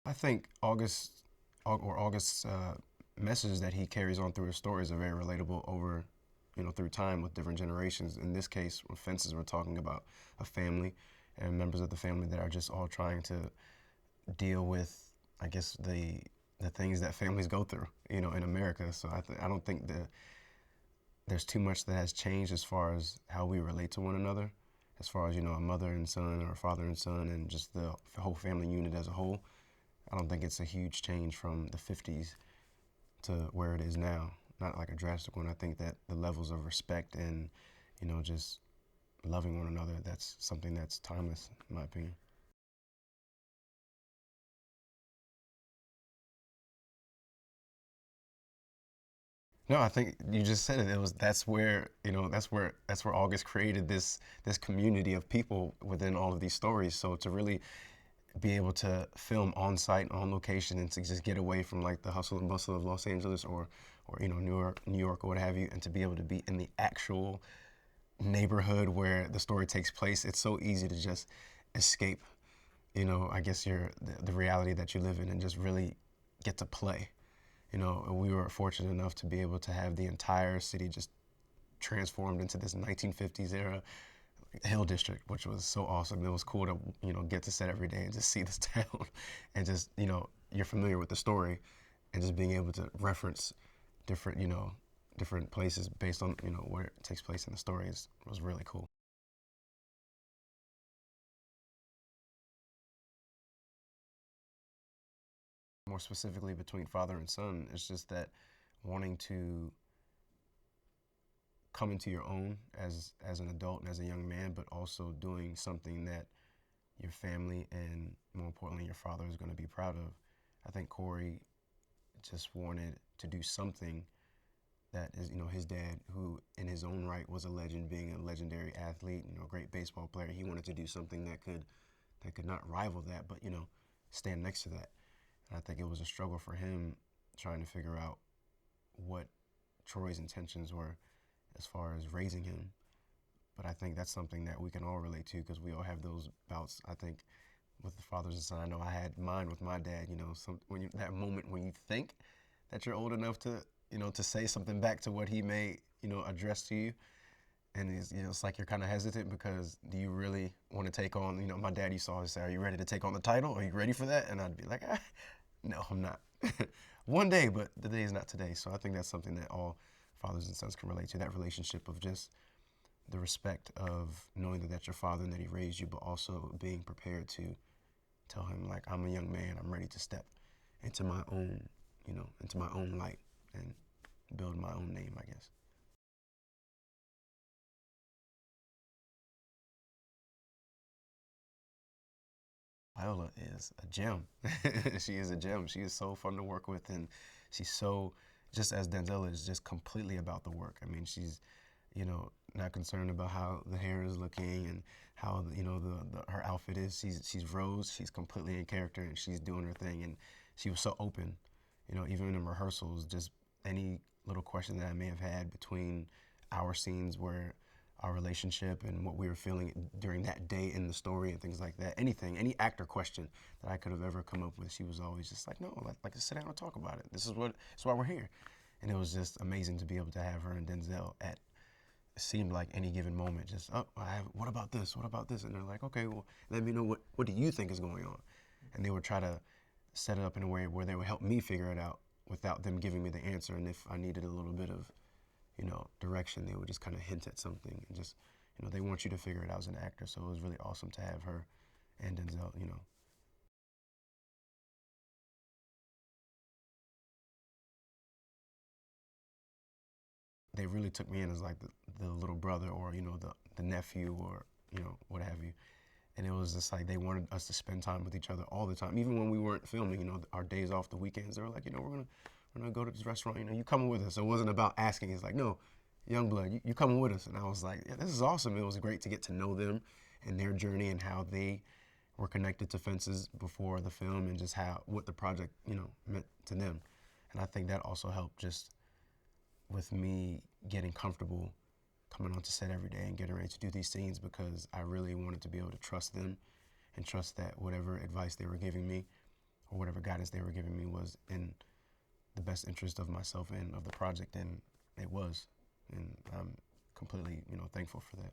I think August's message that he carries on through his stories are very relatable over, through time with different generations. In this case, with Fences, we're talking about a family and members of the family that are just all trying to deal with, I guess, the things that families go through, in America. So I don't think that there's too much that has changed as far as how we relate to one another, as far as, a mother and son or a father and son and just the whole family unit as a whole. I don't think it's a huge change from the 50s to where it is now. Not like a drastic one. I think that the levels of respect and, just loving one another, that's something that's timeless, in my opinion. No, I think you just said it. It was that's where August created this community of people within all of these stories. So to really be able to film on site, on location, and to just get away from like the hustle and bustle of Los Angeles or New York or what have you, and to be able to be in the actual neighborhood where the story takes place, it's so easy to just escape. I guess the reality that you live in and just really get to play. We were fortunate enough to be able to have the entire city just transformed into this 1950s era Hill District, which was so awesome. It was cool to get to set every day and just see this town, and just you're familiar with the story, and just being able to reference different different places based on where it takes place in the stories was really cool. More specifically between father and son, it's just that wanting to come into your own as an adult and as a young man, but also doing something that your family and more importantly your father is going to be proud of. I think Corey just wanted to do something that is, his dad, who in his own right was a legend, being a legendary athlete, a great baseball player. He wanted to do something that could not rival that, but stand next to that. And I think it was a struggle for him trying to figure out what Troy's intentions were as far as raising him. But I think that's something that we can all relate to because we all have those bouts. I think with the fathers and son, I know I had mine with my dad. That moment when you think that you're old enough to say something back to what he may, address to you, and it's like you're kind of hesitant because do you really want to take on? My dad used to always say, "Are you ready to take on the title? Are you ready for that?" And I'd be like, "No, I'm not." One day, but the day is not today. So I think that's something that all fathers and sons can relate to. That relationship of just the respect of knowing that that's your father and that he raised you, but also being prepared to tell him like I'm a young man, I'm ready to step into my own, into my own light and build my own name, I guess. Viola is a gem. She is a gem. She is so fun to work with, and she's so just as Denzel is just completely about the work. I mean, she's not concerned about how the hair is looking and how her outfit is. She's Rose. She's completely in character and she's doing her thing. And she was so open, even in rehearsals. Just any little question that I may have had between our scenes where our relationship and what we were feeling during that day in the story and things like that. Anything, any actor question that I could have ever come up with, she was always just like, no, like let's sit down and talk about it. That's why we're here. And it was just amazing to be able to have her and Denzel at it seemed like any given moment, just what about this? What about this? And they're like, okay, well, let me know what do you think is going on, and they would try to set it up in a way where they would help me figure it out without them giving me the answer. And if I needed a little bit of direction, they would just kind of hint at something and just they want you to figure it out as an actor. So it was really awesome to have her and Denzel. They really took me in as like the little brother or the nephew or what have you. And it was just like they wanted us to spend time with each other all the time, even when we weren't filming. Our days off, the weekends, they were like, we're gonna go to this restaurant. You coming with us? So it wasn't about asking. It's like, no, young blood, you coming with us? And I was like, yeah, this is awesome. It was great to get to know them and their journey and how they were connected to Fences before the film and just how what the project meant to them. And I think that also helped just with me getting comfortable coming onto set every day and getting ready to do these scenes because I really wanted to be able to trust them and trust that whatever advice they were giving me or whatever guidance they were giving me was in the best interest of myself and of the project, and it was. And I'm completely, thankful for that.